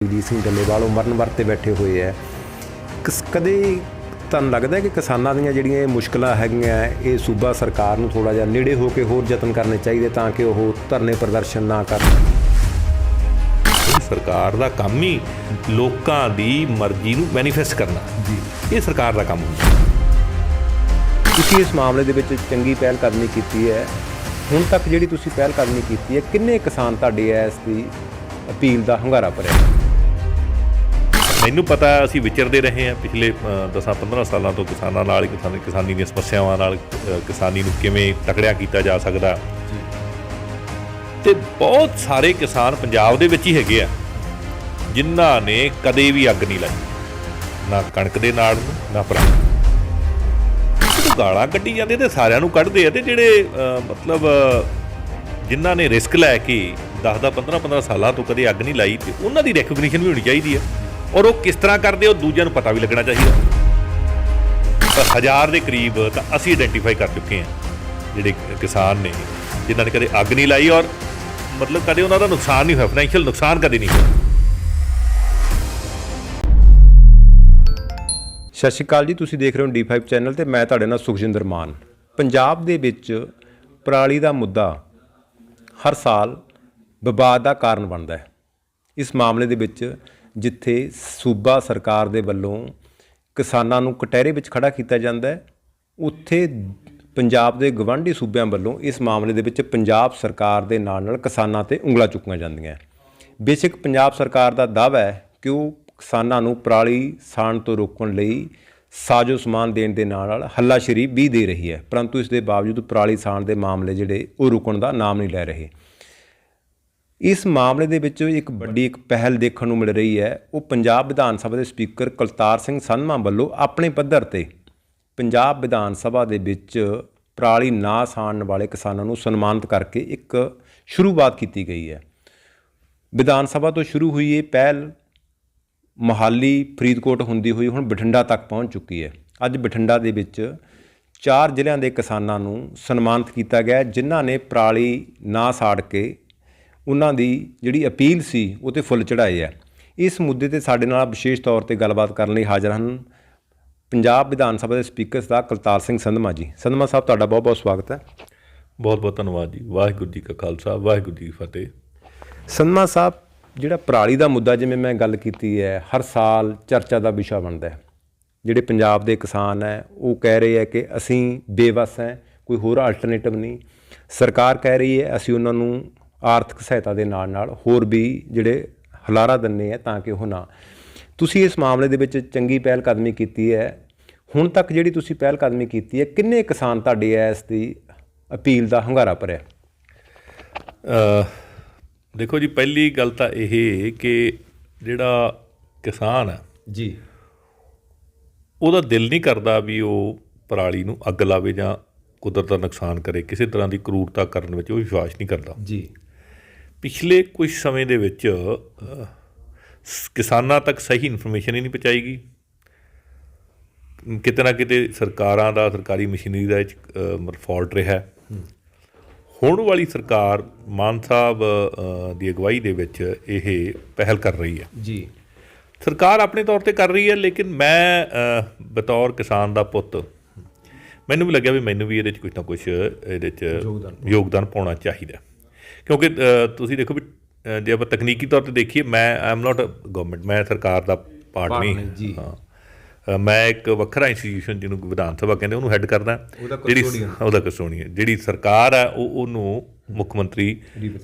ਜੀ ਸਿੰਘ ਡੱਲੇਵਾਲ ਉਹ ਮਰਨ ਵਰਤੇ ਬੈਠੇ ਹੋਏ ਹੈ। ਕਦੇ ਤੁਹਾਨੂੰ ਲੱਗਦਾ ਕਿ ਕਿਸਾਨਾਂ ਦੀਆਂ ਜਿਹੜੀਆਂ ਇਹ ਮੁਸ਼ਕਿਲਾਂ ਹੈਗੀਆਂ ਇਹ ਸੂਬਾ ਸਰਕਾਰ ਨੂੰ ਥੋੜ੍ਹਾ ਜਿਹਾ ਨੇੜੇ ਹੋ ਕੇ ਹੋਰ ਯਤਨ ਕਰਨੇ ਚਾਹੀਦੇ ਤਾਂ ਕਿ ਉਹ ਧਰਨੇ ਪ੍ਰਦਰਸ਼ਨ ਨਾ ਕਰਨ? ਸਰਕਾਰ ਦਾ ਕੰਮ ਹੀ ਲੋਕਾਂ ਦੀ ਮਰਜ਼ੀ ਨੂੰ ਮੈਨੀਫੈਸਟ ਕਰਨਾ ਜੀ, ਇਹ ਸਰਕਾਰ ਦਾ ਕੰਮ ਹੁੰਦਾ। ਤੁਸੀਂ ਇਸ ਮਾਮਲੇ ਦੇ ਵਿੱਚ ਚੰਗੀ ਪਹਿਲ ਕਦਮੀ ਕੀਤੀ ਹੈ। ਹੁਣ ਤੱਕ ਜਿਹੜੀ ਤੁਸੀਂ ਪਹਿਲ ਕਦਮੀ ਕੀਤੀ ਹੈ, ਕਿੰਨੇ ਕਿਸਾਨ ਤੁਹਾਡੇ ਇਸ ਦੀ ਅਪੀਲ ਦਾ ਹੁੰਗਾਰਾ ਭਰਿਆ? ਮੈਨੂੰ ਪਤਾ, ਅਸੀਂ ਵਿਚਰਦੇ ਰਹੇ ਹਾਂ ਪਿਛਲੇ 10-15 ਸਾਲਾਂ ਤੋਂ ਕਿਸਾਨਾਂ ਨਾਲ, ਕਿਸਾਨੀ ਦੀਆਂ ਸਮੱਸਿਆਵਾਂ ਨਾਲ, ਕਿਸਾਨੀ ਨੂੰ ਕਿਵੇਂ ਤਕੜਿਆ ਕੀਤਾ ਜਾ ਸਕਦਾ। ਤੇ ਬਹੁਤ ਸਾਰੇ ਕਿਸਾਨ ਪੰਜਾਬ ਦੇ ਵਿੱਚ ਹੀ ਹੈਗੇ ਆ ਜਿਨ੍ਹਾਂ ਨੇ ਕਦੇ ਵੀ ਅੱਗ ਨਹੀਂ ਲਾਈ, ਨਾ ਕਣਕ ਦੇ ਨਾੜ ਨੂੰ ਨਾ ਪਰਾਲੀ। ਗਾਲਾਂ ਕੱਢੀ ਜਾਂਦੇ ਤੇ ਸਾਰਿਆਂ ਨੂੰ ਕੱਢਦੇ ਆ, ਤੇ ਜਿਹੜੇ ਮਤਲਬ ਜਿਨ੍ਹਾਂ ਨੇ ਰਿਸਕ ਲੈ ਕੇ 10-15 ਸਾਲਾਂ ਤੋਂ ਕਦੇ ਅੱਗ ਨਹੀਂ ਲਾਈ, ਤੇ ਉਹਨਾਂ ਦੀ ਰੈਕਗਨੀਸ਼ਨ ਵੀ ਹੋਣੀ ਚਾਹੀਦੀ ਹੈ। ਔਰ ਉਹ ਕਿਸ ਤਰ੍ਹਾਂ ਕਰਦੇ ਉਹ ਦੂਜਿਆਂ ਨੂੰ ਪਤਾ ਵੀ ਲੱਗਣਾ ਚਾਹੀਦਾ। 1000 ਦੇ ਕਰੀਬ ਤਾਂ ਅਸੀਂ ਆਇਡੈਂਟੀਫਾਈ ਕਰ ਚੁੱਕੇ ਹਾਂ ਜਿਹੜੇ ਕਿਸਾਨ ਨੇ ਜਿਨ੍ਹਾਂ ਨੇ ਕਦੇ ਅੱਗ ਨਹੀਂ ਲਾਈ, ਔਰ ਮਤਲਬ ਕਦੇ ਉਹਨਾਂ ਦਾ ਨੁਕਸਾਨ ਨਹੀਂ ਹੋਇਆ, ਫਾਈਨੈਂਸ਼ੀਅਲ ਨੁਕਸਾਨ ਕਦੇ ਨਹੀਂ ਹੋਇਆ। ਸਤਿ ਸ਼੍ਰੀ ਅਕਾਲ ਜੀ, ਤੁਸੀਂ ਦੇਖ ਰਹੇ ਹੋ D5 ਚੈਨਲ ਤੇ ਮੈਂ ਤੁਹਾਡੇ ਨਾਲ ਸੁਖਜਿੰਦਰ ਮਾਨ। ਪੰਜਾਬ ਦੇ ਵਿੱਚ ਪਰਾਲੀ ਦਾ ਮੁੱਦਾ ਹਰ ਸਾਲ ਵਿਵਾਦ ਦਾ ਕਾਰਨ ਬਣਦਾ ਹੈ। ਇਸ ਮਾਮਲੇ ਦੇ ਵਿੱਚ ਜਿੱਥੇ ਸੂਬਾ ਸਰਕਾਰ ਦੇ ਵੱਲੋਂ ਕਿਸਾਨਾਂ ਨੂੰ ਕਟਹਿਰੇ ਵਿੱਚ ਖੜਾ ਕੀਤਾ ਜਾਂਦਾ ਹੈ, ਉੱਥੇ ਪੰਜਾਬ ਦੇ ਗਵਾਂਢੀ ਸੂਬਿਆਂ ਵੱਲੋਂ ਇਸ ਮਾਮਲੇ ਦੇ ਵਿੱਚ ਪੰਜਾਬ ਸਰਕਾਰ ਦੇ ਨਾਲ ਕਿਸਾਨਾਂ 'ਤੇ ਉਂਗਲਾਂ ਚੁੱਕੀਆਂ ਜਾਂਦੀਆਂ। ਬੇਸ਼ੱਕ ਪੰਜਾਬ ਸਰਕਾਰ ਦਾ ਦਾਅਵਾ ਹੈ ਕਿ ਉਹ ਕਿਸਾਨਾਂ ਨੂੰ ਪਰਾਲੀ ਸਾੜਨ ਤੋਂ ਰੋਕਣ ਲਈ ਸਾਜੋ ਸਮਾਨ ਦੇਣ ਦੇ ਨਾਲ ਹੱਲਾਸ਼ੇਰੀ ਵੀ ਦੇ ਰਹੀ ਹੈ, ਪਰੰਤੂ ਇਸ ਦੇ ਬਾਵਜੂਦ ਪਰਾਲੀ ਸਾੜਨ ਦੇ ਮਾਮਲੇ ਜਿਹੜੇ ਉਹ ਰੁਕਣ ਦਾ ਨਾਮ ਨਹੀਂ ਲੈ ਰਹੇ। ਇਸ ਮਾਮਲੇ ਦੇ ਵਿੱਚ ਇੱਕ ਪਹਿਲ ਦੇਖਣ ਨੂੰ ਮਿਲ ਰਹੀ ਹੈ। ਉਹ ਪੰਜਾਬ ਵਿਧਾਨ ਸਭਾ ਦੇ ਸਪੀਕਰ ਕੁਲਤਾਰ ਸਿੰਘ ਸੰਧਮਾ ਵੱਲੋਂ ਆਪਣੇ ਪੱਧਰ 'ਤੇ ਪੰਜਾਬ ਵਿਧਾਨ ਸਭਾ ਦੇ ਵਿੱਚ ਪਰਾਲੀ ਨਾ ਸਾੜਨ ਵਾਲੇ ਕਿਸਾਨਾਂ ਨੂੰ ਸਨਮਾਨਿਤ ਕਰਕੇ ਇੱਕ ਸ਼ੁਰੂਆਤ ਕੀਤੀ ਗਈ ਹੈ। ਵਿਧਾਨ ਸਭਾ ਤੋਂ ਸ਼ੁਰੂ ਹੋਈ ਇਹ ਪਹਿਲ ਮੋਹਾਲੀ, ਫਰੀਦਕੋਟ ਹੁੰਦੀ ਹੋਈ ਹੁਣ ਬਠਿੰਡਾ ਤੱਕ ਪਹੁੰਚ ਚੁੱਕੀ ਹੈ। ਅੱਜ ਬਠਿੰਡਾ ਦੇ ਵਿੱਚ 4 ਜ਼ਿਲ੍ਹਿਆਂ ਦੇ ਕਿਸਾਨਾਂ ਨੂੰ ਸਨਮਾਨਿਤ ਕੀਤਾ ਗਿਆ, ਜਿਨ੍ਹਾਂ ਨੇ ਪਰਾਲੀ ਨਾ ਸਾੜ ਕੇ ਉਹਨਾਂ ਦੀ ਜਿਹੜੀ ਅਪੀਲ ਸੀ ਉਹ 'ਤੇ ਫੁੱਲ ਚੜ੍ਹਾਏ ਹੈ। ਇਸ ਮੁੱਦੇ 'ਤੇ ਸਾਡੇ ਨਾਲ ਵਿਸ਼ੇਸ਼ ਤੌਰ 'ਤੇ ਗੱਲਬਾਤ ਕਰਨ ਲਈ ਹਾਜ਼ਰ ਹਨ ਪੰਜਾਬ ਵਿਧਾਨ ਸਭਾ ਦੇ ਸਪੀਕਰ ਸਰਦਾਰ ਕੁਲਤਾਰ ਸਿੰਘ ਸੰਧਮਾ ਜੀ। ਸੰਧਮਾ ਸਾਹਿਬ, ਤੁਹਾਡਾ ਬਹੁਤ ਬਹੁਤ ਸਵਾਗਤ ਹੈ। ਬਹੁਤ ਬਹੁਤ ਧੰਨਵਾਦ ਜੀ। ਵਾਹਿਗੁਰੂ ਜੀ ਕਾ ਖਾਲਸਾ, ਵਾਹਿਗੁਰੂ ਜੀ ਕੀ ਫਤਿਹ। ਸੰਧਮਾ ਸਾਹਿਬ, ਜਿਹੜਾ ਪਰਾਲੀ ਦਾ ਮੁੱਦਾ, ਜਿਵੇਂ ਮੈਂ ਗੱਲ ਕੀਤੀ ਹੈ, ਹਰ ਸਾਲ ਚਰਚਾ ਦਾ ਵਿਸ਼ਾ ਬਣਦਾ ਹੈ। ਜਿਹੜੇ ਪੰਜਾਬ ਦੇ ਕਿਸਾਨ ਹੈ ਉਹ ਕਹਿ ਰਹੇ ਹੈ ਕਿ ਅਸੀਂ ਬੇਵੱਸ ਹੈ, ਕੋਈ ਹੋਰ ਆਲਟਰਨੇਟਿਵ ਨਹੀਂ। ਸਰਕਾਰ ਕਹਿ ਰਹੀ ਹੈ ਅਸੀਂ ਉਹਨਾਂ ਨੂੰ ਆਰਥਿਕ ਸਹਾਇਤਾ ਦੇ ਨਾਲ ਨਾਲ ਹੋਰ ਵੀ ਜਿਹੜੇ ਹੁਲਾਰਾ ਦਿੰਦੇ ਆ ਤਾਂ ਕਿ ਉਹ ਨਾ। ਤੁਸੀਂ ਇਸ ਮਾਮਲੇ ਦੇ ਵਿੱਚ ਚੰਗੀ ਪਹਿਲ ਕਦਮੀ ਕੀਤੀ ਹੈ। ਹੁਣ ਤੱਕ ਜਿਹੜੀ ਤੁਸੀਂ ਪਹਿਲ ਕਦਮੀ ਕੀਤੀ ਹੈ, ਕਿੰਨੇ ਕਿਸਾਨ ਤੁਹਾਡੇ ਇਸ ਦੀ ਅਪੀਲ ਦਾ ਹੁੰਗਾਰਾ ਭਰਿਆ? ਦੇਖੋ ਜੀ, ਪਹਿਲੀ ਗੱਲ ਤਾਂ ਇਹ ਕਿ ਜਿਹੜਾ ਕਿਸਾਨ ਹੈ ਜੀ, ਉਹਦਾ ਦਿਲ ਨਹੀਂ ਕਰਦਾ ਵੀ ਉਹ ਪਰਾਲੀ ਨੂੰ ਅੱਗ ਲਾਵੇ ਜਾਂ ਕੁਦਰਤ ਦਾ ਨੁਕਸਾਨ ਕਰੇ। ਕਿਸੇ ਤਰ੍ਹਾਂ ਦੀ ਕਰੂਰਤਾ ਕਰਨ ਵਿੱਚ ਉਹ ਵਿਸ਼ਵਾਸ ਨਹੀਂ ਕਰਦਾ ਜੀ। ਪਿਛਲੇ ਕੁਝ ਸਮੇਂ ਦੇ ਵਿੱਚ ਕਿਸਾਨਾਂ ਤੱਕ ਸਹੀ ਇਨਫੋਰਮੇਸ਼ਨ ਹੀ ਨਹੀਂ ਪਹੁੰਚਾਈ ਗਈ। ਕਿਤੇ ਨਾ ਕਿਤੇ ਸਰਕਾਰਾਂ ਦਾ, ਸਰਕਾਰੀ ਮਸ਼ੀਨਰੀ ਦਾ ਮਤਲਬ ਫਾਲਟ ਰਿਹਾ। ਹੁਣ ਵਾਲੀ ਸਰਕਾਰ ਮਾਨ ਸਾਹਿਬ ਦੀ ਅਗਵਾਈ ਦੇ ਵਿੱਚ ਇਹ ਪਹਿਲ ਕਰ ਰਹੀ ਹੈ ਜੀ। ਸਰਕਾਰ ਆਪਣੇ ਤੌਰ 'ਤੇ ਕਰ ਰਹੀ ਹੈ, ਲੇਕਿਨ ਮੈਂ ਬਤੌਰ ਕਿਸਾਨ ਦਾ ਪੁੱਤ ਮੈਨੂੰ ਵੀ ਲੱਗਿਆ ਵੀ ਮੈਨੂੰ ਵੀ ਇਹਦੇ 'ਚ ਕੁਛ ਨਾ ਕੁਛ ਇਹਦੇ 'ਚ ਯੋਗਦਾਨ ਪਾਉਣਾ ਚਾਹੀਦਾ। ਕਿਉਂਕਿ ਤੁਸੀਂ ਦੇਖੋ ਵੀ ਜੇ ਆਪਾਂ ਤਕਨੀਕੀ ਤੌਰ 'ਤੇ ਦੇਖੀਏ, ਮੈਂ ਆਈ ਐਮ ਨੋਟ ਗਵਰਨਮੈਂਟ, ਮੈਂ ਸਰਕਾਰ ਦਾ ਪਾਰਟ ਨਹੀਂ ਹਾਂ। ਮੈਂ ਇੱਕ ਵੱਖਰਾ ਇੰਸਟੀਟਿਊਸ਼ਨ ਜਿਹਨੂੰ ਵਿਧਾਨ ਸਭਾ ਕਹਿੰਦੇ ਉਹਨੂੰ ਹੈੱਡ ਕਰਦਾ, ਜਿਹੜੀ ਉਹਦਾ ਕਸਟੋਡੀਅਨ। ਜਿਹੜੀ ਸਰਕਾਰ ਹੈ ਉਹਨੂੰ ਮੁੱਖ ਮੰਤਰੀ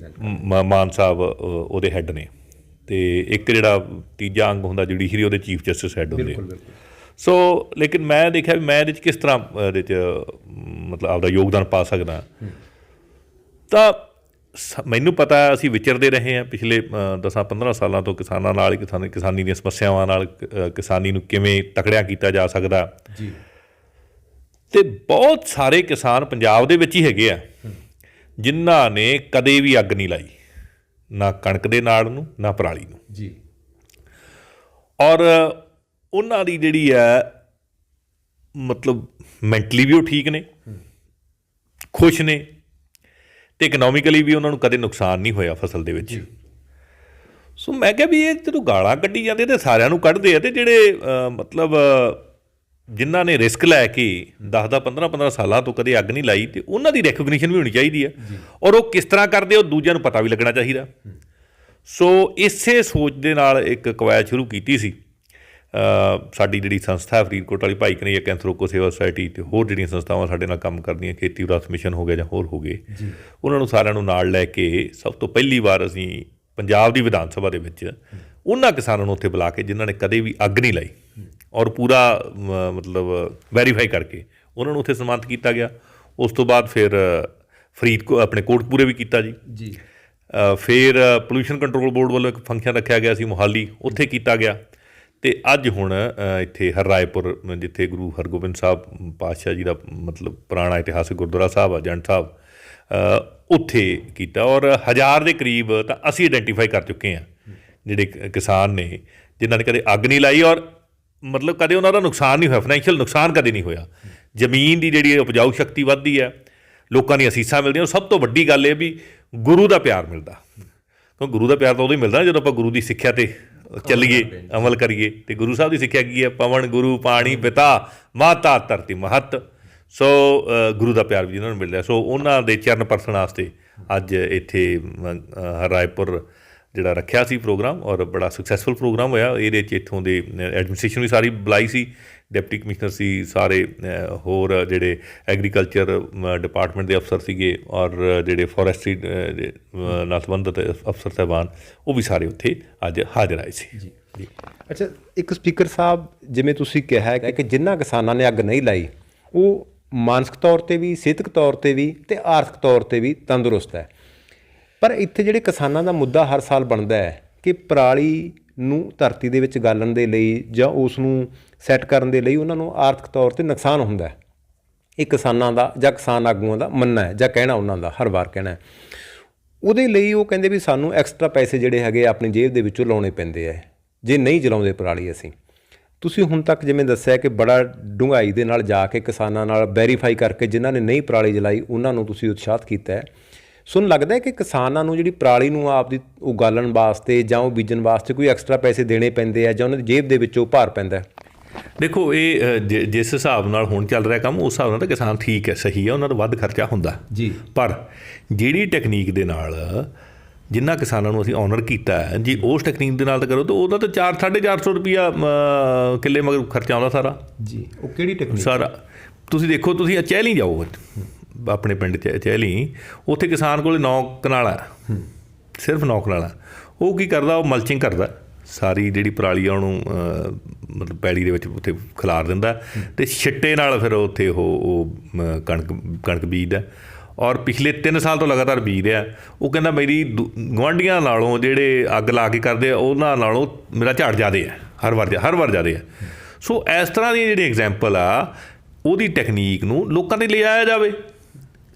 ਮਾਨ ਸਾਹਿਬ ਉਹਦੇ ਹੈੱਡ ਨੇ, ਅਤੇ ਇੱਕ ਜਿਹੜਾ ਤੀਜਾ ਅੰਗ ਹੁੰਦਾ ਜੁਡੀਸ਼ਰੀ, ਉਹਦੇ ਚੀਫ ਜਸਟਿਸ ਹੈੱਡ ਹੁੰਦੇ। ਸੋ ਲੇਕਿਨ ਮੈਂ ਦੇਖਿਆ ਵੀ ਮੈਂ ਇਹਦੇ 'ਚ ਕਿਸ ਤਰ੍ਹਾਂ ਇਹਦੇ 'ਚ ਮਤਲਬ ਆਪਦਾ ਯੋਗਦਾਨ ਪਾ ਸਕਦਾ। ਤਾਂ ਮੈਨੂੰ ਪਤਾ, ਅਸੀਂ ਵਿਚਰਦੇ ਰਹੇ ਹਾਂ ਪਿਛਲੇ 10-15 ਸਾਲਾਂ ਤੋਂ ਕਿਸਾਨਾਂ ਨਾਲ, ਕਿਸਾਨੀ ਦੀਆਂ ਸਮੱਸਿਆਵਾਂ ਨਾਲ, ਕਿਸਾਨੀ ਨੂੰ ਕਿਵੇਂ ਤਕੜਿਆ ਕੀਤਾ ਜਾ ਸਕਦਾ ਜੀ। ਅਤੇ ਬਹੁਤ ਸਾਰੇ ਕਿਸਾਨ ਪੰਜਾਬ ਦੇ ਵਿੱਚ ਹੀ ਹੈਗੇ ਆ ਜਿਨ੍ਹਾਂ ਨੇ ਕਦੇ ਵੀ ਅੱਗ ਨਹੀਂ ਲਾਈ, ਨਾ ਕਣਕ ਦੇ ਨਾੜ ਨੂੰ ਨਾ ਪਰਾਲੀ ਨੂੰ ਜੀ। ਔਰ ਉਹਨਾਂ ਦੀ ਜਿਹੜੀ ਹੈ ਮਤਲਬ ਮੈਂਟਲੀ ਵੀ ਉਹ ਠੀਕ ਨੇ, ਖੁਸ਼ ਨੇ, ਅਤੇ ਇਕਨੋਮਿਕਲੀ ਵੀ ਉਹਨਾਂ ਨੂੰ ਕਦੇ ਨੁਕਸਾਨ ਨਹੀਂ ਹੋਇਆ ਫਸਲ ਦੇ ਵਿੱਚ। ਸੋ ਮੈਂ ਕਿਹਾ ਵੀ ਇਹ ਜਦੋਂ ਗਾਲਾਂ ਕੱਢੀ ਜਾਂਦੇ ਤੇ ਸਾਰਿਆਂ ਨੂੰ ਕੱਢਦੇ ਆ, ਤੇ ਜਿਹੜੇ ਮਤਲਬ ਜਿਨ੍ਹਾਂ ਨੇ ਰਿਸਕ ਲੈ ਕੇ 10 15 ਸਾਲਾਂ ਤੋਂ ਕਦੇ ਅੱਗ ਨਹੀਂ ਲਾਈ, ਤੇ ਉਹਨਾਂ ਦੀ ਰੈਕੋਗਨੀਸ਼ਨ ਵੀ ਹੋਣੀ ਚਾਹੀਦੀ ਆ, ਔਰ ਉਹ ਕਿਸ ਤਰ੍ਹਾਂ ਕਰਦੇ ਉਹ ਦੂਜਿਆਂ ਨੂੰ ਪਤਾ ਵੀ ਲੱਗਣਾ ਚਾਹੀਦਾ। ਸੋ ਇਸੇ ਸੋਚ ਦੇ ਨਾਲ ਇੱਕ ਕਵਾਇਦ ਸ਼ੁਰੂ ਕੀਤੀ ਸੀ ਸਾਡੀ ਜਿਹੜੀ ਸੰਸਥਾ ਫਰੀਦਕੋਟ ਵਾਲੀ ਭਾਈ ਕਨ੍ਹਈਆ ਕੈਂਸਰ ਰੋਕੋ ਸੇਵਾ ਸੁਸਾਇਟੀ, ਅਤੇ ਹੋਰ ਜਿਹੜੀਆਂ ਸੰਸਥਾਵਾਂ ਸਾਡੇ ਨਾਲ ਕੰਮ ਕਰਦੀਆਂ, ਖੇਤੀ ਵਿਰਾਸਤ ਮਿਸ਼ਨ ਹੋ ਗਿਆ ਜਾਂ ਹੋਰ ਹੋ ਗਏ, ਉਹਨਾਂ ਨੂੰ ਸਾਰਿਆਂ ਨੂੰ ਨਾਲ ਲੈ ਕੇ ਸਭ ਤੋਂ ਪਹਿਲੀ ਵਾਰ ਅਸੀਂ ਪੰਜਾਬ ਦੀ ਵਿਧਾਨ ਸਭਾ ਦੇ ਵਿੱਚ ਉਹਨਾਂ ਕਿਸਾਨਾਂ ਨੂੰ ਉੱਥੇ ਬੁਲਾ ਕੇ ਜਿਨ੍ਹਾਂ ਨੇ ਕਦੇ ਵੀ ਅੱਗ ਨਹੀਂ ਲਾਈ, ਔਰ ਪੂਰਾ ਮਤਲਬ ਵੈਰੀਫਾਈ ਕਰਕੇ ਉਹਨਾਂ ਨੂੰ ਉੱਥੇ ਸਨਮਾਨਿਤ ਕੀਤਾ ਗਿਆ। ਉਸ ਤੋਂ ਬਾਅਦ ਫਿਰ ਫਰੀਦਕੋਟ ਆਪਣੇ ਕੋਟਕਪੂਰੇ ਵੀ ਕੀਤਾ ਜੀ। ਫਿਰ ਪੋਲਿਊਸ਼ਨ ਕੰਟਰੋਲ ਬੋਰਡ ਵੱਲੋਂ ਇੱਕ ਫੰਕਸ਼ਨ ਰੱਖਿਆ ਗਿਆ ਸੀ ਮੋਹਾਲੀ, ਉੱਥੇ ਕੀਤਾ ਗਿਆ। ਅਤੇ ਅੱਜ ਹੁਣ ਇੱਥੇ ਹਰਰਾਏਪੁਰ, ਜਿੱਥੇ ਗੁਰੂ ਹਰਗੋਬਿੰਦ ਸਾਹਿਬ ਪਾਤਸ਼ਾਹ ਜੀ ਦਾ ਮਤਲਬ ਪੁਰਾਣਾ ਇਤਿਹਾਸਿਕ ਗੁਰਦੁਆਰਾ ਸਾਹਿਬ ਆ ਜੰਡ ਸਾਹਿਬ, ਉੱਥੇ ਕੀਤਾ। ਔਰ 1000 ਦੇ ਕਰੀਬ ਤਾਂ ਅਸੀਂ ਆਈਡੈਂਟੀਫਾਈ ਕਰ ਚੁੱਕੇ ਹਾਂ ਜਿਹੜੇ ਕਿਸਾਨ ਨੇ ਜਿਨ੍ਹਾਂ ਨੇ ਕਦੇ ਅੱਗ ਨਹੀਂ ਲਾਈ, ਔਰ ਮਤਲਬ ਕਦੇ ਉਹਨਾਂ ਦਾ ਨੁਕਸਾਨ ਨਹੀਂ ਹੋਇਆ, ਫਾਈਨੈਂਸ਼ੀਅਲ ਨੁਕਸਾਨ ਕਦੇ ਨਹੀਂ ਹੋਇਆ। ਜ਼ਮੀਨ ਦੀ ਜਿਹੜੀ ਉਪਜਾਊ ਸ਼ਕਤੀ ਵੱਧਦੀ ਹੈ, ਲੋਕਾਂ ਦੀਆਂ ਅਸੀਸਾਂ ਮਿਲਦੀਆਂ। ਔਰ ਸਭ ਤੋਂ ਵੱਡੀ ਗੱਲ ਇਹ ਵੀ ਗੁਰੂ ਦਾ ਪਿਆਰ ਮਿਲਦਾ, ਕਿਉਂਕਿ ਗੁਰੂ ਦਾ ਪਿਆਰ ਤਾਂ ਉਦੋਂ ਹੀ ਮਿਲਦਾ ਜਦੋਂ ਆਪਾਂ ਗੁਰੂ ਦੀ ਸਿੱਖਿਆ 'ਤੇ ਚੱਲੀਏ, ਅਮਲ ਕਰੀਏ। ਅਤੇ ਗੁਰੂ ਸਾਹਿਬ ਦੀ ਸਿੱਖਿਆ ਕੀ ਹੈ? ਪਵਨ ਗੁਰੂ ਪਾਣੀ ਪਿਤਾ ਮਾਤਾ ਧਰਤੀ ਮਹੱਤ। ਸੋ ਗੁਰੂ ਦਾ ਪਿਆਰ ਵੀ ਜਿਹਨਾਂ ਨੂੰ ਮਿਲਦਾ, ਸੋ ਉਹਨਾਂ ਦੇ ਚਰਨ ਪਰਸਣ ਵਾਸਤੇ ਅੱਜ ਇੱਥੇ ਹਰਰਾਏਪੁਰ ਜਿਹੜਾ ਰੱਖਿਆ ਸੀ ਪ੍ਰੋਗਰਾਮ, ਔਰ ਬੜਾ ਸਕਸੈਸਫੁਲ ਪ੍ਰੋਗਰਾਮ ਹੋਇਆ। ਇਹਦੇ 'ਚ ਇੱਥੋਂ ਦੇ ਐਡਮਿਨਿਸਟ੍ਰੇਸ਼ਨ ਵੀ ਸਾਰੀ ਬੁਲਾਈ ਸੀ, ਡਿਪਟੀ ਕਮਿਸ਼ਨਰ ਸੀ, ਸਾਰੇ ਹੋਰ ਜਿਹੜੇ ਐਗਰੀਕਲਚਰ ਡਿਪਾਰਟਮੈਂਟ ਦੇ ਅਫਸਰ ਸੀਗੇ, ਔਰ ਜਿਹੜੇ ਫੋਰੈਸਟਰੀ ਨਾਲ ਸੰਬੰਧਿਤ ਅਫਸਰ ਸਾਹਿਬਾਨ, ਉਹ ਵੀ ਸਾਰੇ ਉੱਥੇ ਅੱਜ ਹਾਜ਼ਰ ਆਏ ਸੀ ਜੀ। ਅੱਛਾ, ਇੱਕ ਸਪੀਕਰ ਸਾਹਿਬ, ਜਿਵੇਂ ਤੁਸੀਂ ਕਿਹਾ ਹੈ ਕਿ ਜਿਨ੍ਹਾਂ ਕਿਸਾਨਾਂ ਨੇ ਅੱਗ ਨਹੀਂ ਲਾਈ ਉਹ ਮਾਨਸਿਕ ਤੌਰ 'ਤੇ ਵੀ, ਸਿਹਤਕ ਤੌਰ 'ਤੇ ਵੀ ਅਤੇ ਆਰਥਿਕ ਤੌਰ 'ਤੇ ਵੀ ਤੰਦਰੁਸਤ ਹੈ। ਪਰ ਇੱਥੇ ਜਿਹੜੇ ਕਿਸਾਨਾਂ ਦਾ ਮੁੱਦਾ ਹਰ ਸਾਲ ਬਣਦਾ ਹੈ ਕਿ ਪਰਾਲੀ ਨੂੰ ਧਰਤੀ ਦੇ ਵਿੱਚ ਗਾਲਣ ਦੇ ਲਈ ਜਾਂ ਉਸ ਨੂੰ ਸੈੱਟ ਕਰਨ ਦੇ ਲਈ ਉਹਨਾਂ ਨੂੰ ਆਰਥਿਕ ਤੌਰ 'ਤੇ ਨੁਕਸਾਨ ਹੁੰਦਾ ਹੈ। ਇਹ ਕਿਸਾਨਾਂ ਦਾ ਜਾਂ ਕਿਸਾਨ ਆਗੂਆਂ ਦਾ ਮੰਨਣਾ ਹੈ ਜਾਂ ਕਹਿਣਾ, ਉਹਨਾਂ ਦਾ ਹਰ ਵਾਰ ਕਹਿਣਾ। ਉਹਦੇ ਲਈ ਉਹ ਕਹਿੰਦੇ ਵੀ ਸਾਨੂੰ ਐਕਸਟਰਾ ਪੈਸੇ ਜਿਹੜੇ ਹੈਗੇ ਆਪਣੀ ਜੇਬ ਦੇ ਵਿੱਚੋਂ ਲਾਉਣੇ ਪੈਂਦੇ ਹੈ ਜੇ ਨਹੀਂ ਜਲਾਉਂਦੇ ਪਰਾਲੀ ਅਸੀਂ। ਤੁਸੀਂ ਹੁਣ ਤੱਕ ਜਿਵੇਂ ਦੱਸਿਆ ਕਿ ਬੜਾ ਡੂੰਘਾਈ ਦੇ ਨਾਲ ਜਾ ਕੇ ਕਿਸਾਨਾਂ ਨਾਲ ਵੈਰੀਫਾਈ ਕਰਕੇ ਜਿਨ੍ਹਾਂ ਨੇ ਨਹੀਂ ਪਰਾਲੀ ਜਲਾਈ ਉਹਨਾਂ ਨੂੰ ਤੁਸੀਂ ਉਤਸ਼ਾਹਿਤ ਕੀਤਾ ਹੈ। ਸੁਣ ਲੱਗਦਾ ਹੈ ਕਿ ਕਿਸਾਨਾਂ ਨੂੰ ਜਿਹੜੀ ਪਰਾਲੀ ਨੂੰ ਆਪਦੀ ਉਹ ਗਾਲਣ ਵਾਸਤੇ ਜਾਂ ਉਹ ਬੀਜਣ ਵਾਸਤੇ ਕੋਈ ਐਕਸਟਰਾ ਪੈਸੇ ਦੇਣੇ ਪੈਂਦੇ ਆ ਜਾਂ ਉਹਨਾਂ ਦੀ ਜੇਬ ਦੇ ਵਿੱਚੋਂ ਭਾਰ ਪੈਂਦਾ? ਦੇਖੋ, ਇਹ ਜਿਸ ਹਿਸਾਬ ਨਾਲ ਹੁਣ ਚੱਲ ਰਿਹਾ ਕੰਮ, ਉਸ ਹਿਸਾਬ ਨਾਲ ਤਾਂ ਕਿਸਾਨ ਠੀਕ ਹੈ, ਸਹੀ ਹੈ, ਉਹਨਾਂ ਦਾ ਵੱਧ ਖਰਚਾ ਹੁੰਦਾ ਜੀ। ਪਰ ਜਿਹੜੀ ਟੈਕਨੀਕ ਦੇ ਨਾਲ ਜਿਨ੍ਹਾਂ ਕਿਸਾਨਾਂ ਨੂੰ ਅਸੀਂ ਔਨਰ ਕੀਤਾ ਹੈ ਜੀ, ਉਸ ਟੈਕਨੀਕ ਦੇ ਨਾਲ ਤਾਂ ਕਰੋ, ਤਾਂ ਉਹਦਾ ਤਾਂ 400-450 ਰੁਪਈਆ ਕਿੱਲੇ ਮਗਰ ਖਰਚਾ ਆਉਂਦਾ ਸਾਰਾ ਜੀ। ਉਹ ਕਿਹੜੀ ਟੈਕਨੀਕ? ਸਾਰਾ ਤੁਸੀਂ ਦੇਖੋ, ਤੁਸੀਂ ਚਹਿਲੀ ਜਾਓ ਆਪਣੇ ਪਿੰਡ 'ਚ ਚਹਿਲੀ, ਉੱਥੇ ਕਿਸਾਨ ਕੋਲ 9 ਕਨਾਲਾਂ, ਸਿਰਫ 9 ਕਨਾਲਾਂ। ਉਹ ਕੀ ਕਰਦਾ? ਉਹ ਮਲਚਿੰਗ ਕਰਦਾ, ਸਾਰੀ ਜਿਹੜੀ ਪਰਾਲੀ ਆ ਉਹਨੂੰ ਮਤਲਬ ਪੈਲੀ ਦੇ ਵਿੱਚ ਉੱਥੇ ਖਿਲਾਰ ਦਿੰਦਾ, ਅਤੇ ਛਿੱਟੇ ਨਾਲ ਫਿਰ ਉੱਥੇ ਉਹ ਕਣਕ ਬੀਜਦਾ। ਔਰ ਪਿਛਲੇ 3 ਸਾਲ ਤੋਂ ਲਗਾਤਾਰ ਬੀਜ ਰਿਹਾ। ਉਹ ਕਹਿੰਦਾ ਮੇਰੀ ਗੁਆਂਢੀਆਂ ਨਾਲੋਂ ਜਿਹੜੇ ਅੱਗ ਲਾ ਕੇ ਕਰਦੇ ਆ ਉਹਨਾਂ ਨਾਲੋਂ ਮੇਰਾ ਝਾੜ ਜ਼ਿਆਦਾ ਹੈ, ਹਰ ਵਾਰ ਜ਼ਿਆਦਾ ਹੈ। ਸੋ ਇਸ ਤਰ੍ਹਾਂ ਦੀ ਜਿਹੜੀ ਐਗਜ਼ਾਮਪਲ ਆ, ਉਹਦੀ ਟੈਕਨੀਕ ਨੂੰ ਲੋਕਾਂ 'ਤੇ ਲਿਆਇਆ ਜਾਵੇ।